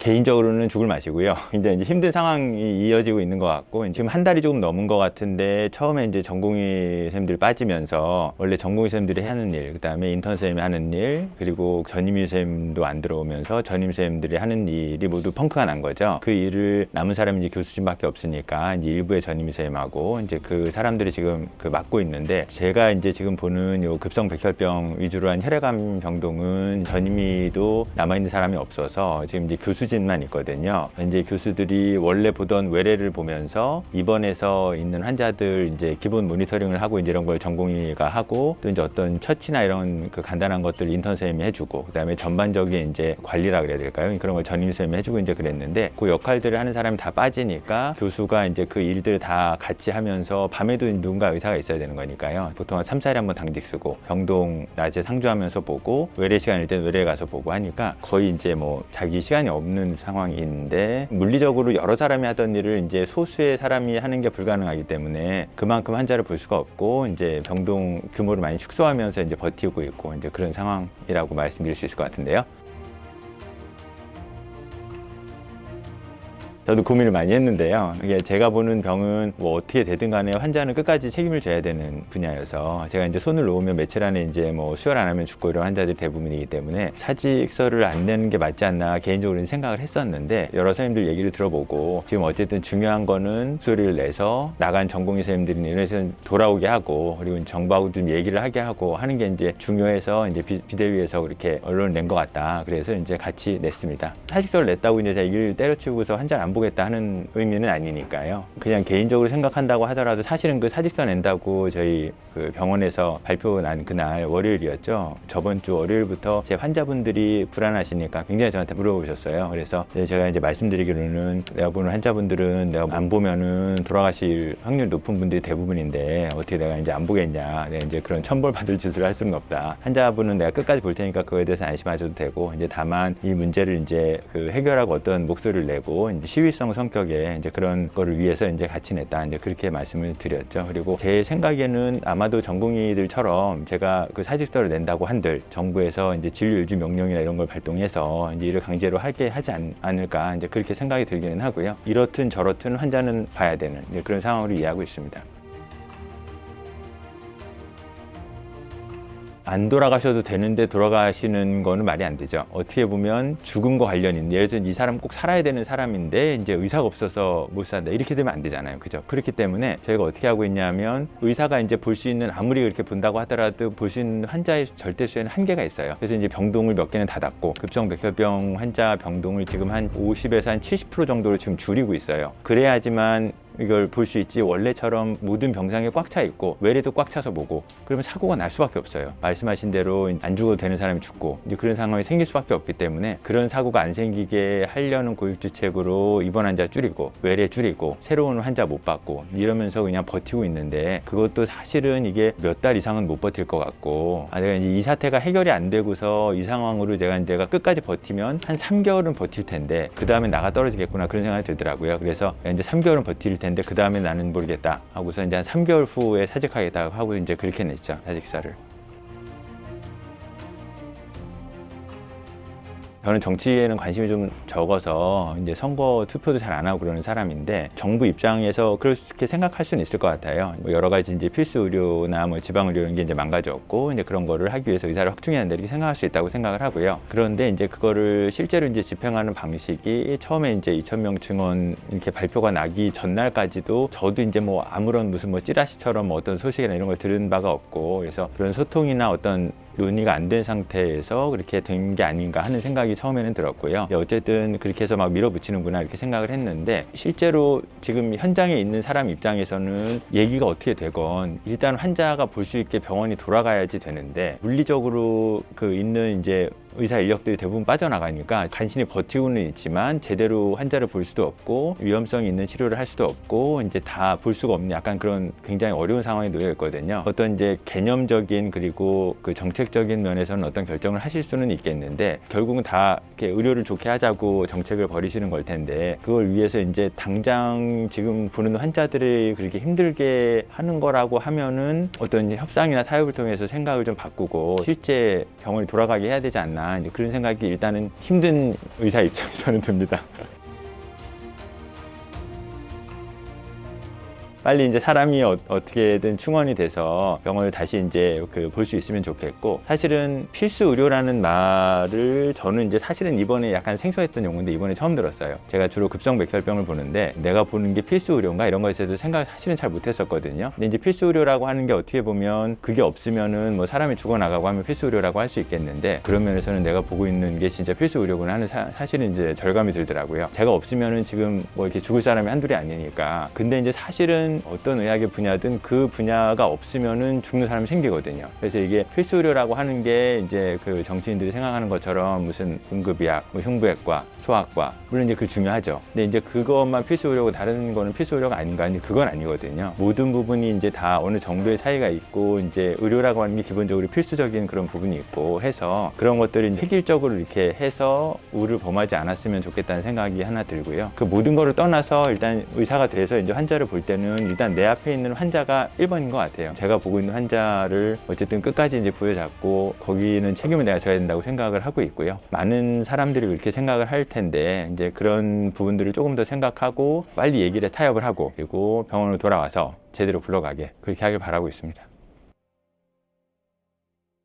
개인적으로는 죽을 맛이고요. 이제 힘든 상황이 이어지고 있는 것 같고, 지금 한 달이 조금 넘은 것 같은데, 처음에 이제 전공의 선생님들 빠지면서 원래 전공의 선생님들이 하는 일, 그다음에 인턴 선생님이 하는 일, 그리고 전임의 선생님도 안 들어오면서 전임 선생님들이 하는 일이 모두 펑크가 난 거죠. 그 일을 남은 사람이 이제 교수진밖에 없으니까 이제 일부의 전임의 선생님하고 이제 그 사람들이 지금 맡고 있는데, 제가 이제 지금 보는 요 급성 백혈병 위주로 한 혈액암 병동은 전임의도 남아있는 사람이 없어서 지금 이제 교수진만 있거든요. 이제 교수들이 원래 보던 외래를 보면서 입원해서 있는 환자들 이제 기본 모니터링을 하고 이제 이런 걸 전공의가 하고, 또 이제 어떤 처치나 이런 그 간단한 것들 인턴 선생님이 해주고, 그다음에 전반적인 이제 관리라 그래야 될까요? 그런 걸 전임 선생님이 해주고 이제 그랬는데, 그 역할들을 하는 사람이 다 빠지니까 교수가 이제 그 일들 다 같이 하면서, 밤에도 누군가 의사가 있어야 되는 거니까요. 보통 한 3, 4일에 한 번 당직 쓰고, 병동 낮에 상주하면서 보고, 외래 시간일 땐 외래 가서 보고 하니까 거의 이제 뭐 자기 시간이 없는 상황인데, 물리적으로 여러 사람이 하던 일을 이제 소수의 사람이 하는 게 불가능하기 때문에 그만큼 환자를 볼 수가 없고, 이제 병동 규모를 많이 축소하면서 이제 버티고 있고, 이제 그런 상황이라고 말씀드릴 수 있을 것 같은데요. 저도 고민을 많이 했는데요. 이게 제가 보는 병은 뭐 어떻게 되든 간에 환자는 끝까지 책임을 져야 되는 분야여서, 제가 이제 손을 놓으면 며칠 안에 이제 뭐 수혈 안 하면 죽고 이런 환자들이 대부분이기 때문에 사직서를 안 내는 게 맞지 않나 개인적으로는 생각을 했었는데, 여러 선생님들 얘기를 들어보고 지금 어쨌든 중요한 거는 수혈을 내서 나간 전공의 선생님들이 이래서 돌아오게 하고, 그리고 정부하고 좀 얘기를 하게 하고 하는 게 이제 중요해서 이제 비대위에서 그렇게 언론을 낸 것 같다. 그래서 이제 같이 냈습니다. 사직서를 냈다고 이제 제가 일을 때려치우고서 환자를 안 보겠다 하는 의미는 아니니까요. 그냥 개인적으로 생각한다고 하더라도, 사실은 그 사직서 낸다고 저희 그 병원에서 발표 난 그날 월요일이었죠. 저번 주 월요일부터 제 환자분들이 불안하시니까 굉장히 저한테 물어보셨어요. 그래서 제가 이제 말씀드리기로는, 내가 보는 환자분들은 내가 안 보면은 돌아가실 확률이 높은 분들이 대부분인데 어떻게 내가 이제 안 보겠냐. 내가 이제 그런 천벌받을 짓을 할 수는 없다. 환자분은 내가 끝까지 볼 테니까 그거에 대해서 안심하셔도 되고, 이제 다만 이 문제를 이제 그 해결하고 어떤 목소리를 내고 이제 시위성 성격의 이제 그런 거를 위해서 이제 같이 냈다. 이제 그렇게 말씀을 드렸죠. 그리고 제 생각에는 아마도 전공의들처럼 제가 그 사직서를 낸다고 한들 정부에서 이제 진료 유지 명령이나 이런 걸 발동해서 이제 이를 강제로 하게 하지 않을까, 이제 그렇게 생각이 들기는 하고요. 이렇든 저렇든 환자는 봐야 되는 이제 그런 상황으로 이해하고 있습니다. 안 돌아가셔도 되는데 돌아가시는 거는 말이 안 되죠. 어떻게 보면 죽음과 관련 있는, 예를 들어 이 사람 꼭 살아야 되는 사람인데 이제 의사가 없어서 못 산다, 이렇게 되면 안 되잖아요. 그죠? 그렇기 때문에 저희가 어떻게 하고 있냐면, 의사가 이제 볼 수 있는, 아무리 그렇게 본다고 하더라도 볼 수 있는 환자의 절대수에는 한계가 있어요. 그래서 이제 병동을 몇 개는 닫았고, 급성 백혈병 환자 병동을 지금 한 50에서 한 70% 정도로 지금 줄이고 있어요. 그래야지만 이걸 볼 수 있지, 원래처럼 모든 병상에 꽉 차 있고 외래도 꽉 차서 보고 그러면 사고가 날 수밖에 없어요. 말씀하신 대로 안 죽어도 되는 사람이 죽고 이제 그런 상황이 생길 수밖에 없기 때문에, 그런 사고가 안 생기게 하려는 고육주책으로 입원 환자 줄이고 외래 줄이고 새로운 환자 못 받고 이러면서 그냥 버티고 있는데, 그것도 사실은 이게 몇 달 이상은 못 버틸 것 같고, 내가 이제 이 사태가 해결이 안 되고서 이 상황으로 내가 끝까지 버티면 한 3개월은 버틸 텐데 그 다음에 나가 떨어지겠구나, 그런 생각이 들더라고요. 그래서 이제 3개월은 버틸 텐데 그 다음에 나는 모르겠다 하고서 이제 한 3개월 후에 사직하겠다 하고 이제 그렇게 냈죠, 사직서를. 저는 정치에는 관심이 좀 적어서 이제 선거 투표도 잘 안 하고 그러는 사람인데, 정부 입장에서 그렇게 생각할 수는 있을 것 같아요. 뭐 여러 가지 이제 필수 의료나 뭐 지방 의료 이런 게 이제 망가졌고, 이제 그런 거를 하기 위해서 의사를 확충해야 한다, 이렇게 생각할 수 있다고 생각을 하고요. 그런데 이제 그거를 실제로 이제 집행하는 방식이, 처음에 이제 2,000명 증원 이렇게 발표가 나기 전날까지도 저도 이제 뭐 아무런 무슨 뭐 찌라시처럼 뭐 어떤 소식이나 이런 걸 들은 바가 없고, 그래서 그런 소통이나 어떤 논의가 안 된 상태에서 그렇게 된 게 아닌가 하는 생각이 처음에는 들었고요. 어쨌든 그렇게 해서 막 밀어붙이는구나 이렇게 생각을 했는데, 실제로 지금 현장에 있는 사람 입장에서는 얘기가 어떻게 되건 일단 환자가 볼 수 있게 병원이 돌아가야지 되는데, 물리적으로 그 있는 이제 의사 인력들이 대부분 빠져나가니까 간신히 버티고는 있지만 제대로 환자를 볼 수도 없고 위험성이 있는 치료를 할 수도 없고 이제 다 볼 수가 없는 약간 그런 굉장히 어려운 상황에 놓여 있거든요. 어떤 이제 개념적인 그리고 그 정책적인 면에서는 어떤 결정을 하실 수는 있겠는데, 결국은 다 이렇게 의료를 좋게 하자고 정책을 벌이시는 걸 텐데, 그걸 위해서 이제 당장 지금 보는 환자들이 그렇게 힘들게 하는 거라고 하면은 어떤 협상이나 타협을 통해서 생각을 좀 바꾸고 실제 병원이 돌아가게 해야 되지 않나 않나 이제 그런 생각이 일단은 힘든 의사 입장에서는 듭니다. 빨리 이제 사람이 어떻게든 충원이 돼서 병원을 다시 이제 볼 수 있으면 좋겠고, 사실은 필수 의료라는 말을 저는 이제 사실은 이번에 약간 생소했던 용어인데 이번에 처음 들었어요. 제가 주로 급성백혈병을 보는데 내가 보는 게 필수 의료인가 이런 거에 대해서 생각을 사실은 잘 못했었거든요. 근데 이제 필수 의료라고 하는 게 어떻게 보면 그게 없으면은 뭐 사람이 죽어나가고 하면 필수 의료라고 할 수 있겠는데, 그런 면에서는 내가 보고 있는 게 진짜 필수 의료구나 하는 사실은 이제 절감이 들더라고요. 제가 없으면은 지금 뭐 이렇게 죽을 사람이 한둘이 아니니까. 근데 이제 사실은 어떤 의학의 분야든 그 분야가 없으면은 죽는 사람이 생기거든요. 그래서 이게 필수 의료라고 하는 게 이제 그 정치인들이 생각하는 것처럼 무슨 응급의학, 뭐 흉부외과, 소아과, 물론 이제 그 중요하죠. 근데 이제 그것만 필수 의료고 다른 거는 필수 의료가 아닌가? 아니, 그건 아니거든요. 모든 부분이 이제 다 어느 정도의 차이가 있고, 이제 의료라고 하는 게 기본적으로 필수적인 그런 부분이 있고 해서 그런 것들이 획일적으로 이렇게 해서 우를 범하지 않았으면 좋겠다는 생각이 하나 들고요. 그 모든 거를 떠나서 일단 의사가 돼서 이제 환자를 볼 때는 일단 내 앞에 있는 환자가 1번인 것 같아요. 제가 보고 있는 환자를 어쨌든 끝까지 이제 부여잡고 거기는 책임을 내가 져야 된다고 생각을 하고 있고요. 많은 사람들이 그렇게 생각을 할 텐데 이제 그런 부분들을 조금 더 생각하고 빨리 얘기를 타협을 하고, 그리고 병원으로 돌아와서 제대로 굴러가게 그렇게 하길 바라고 있습니다.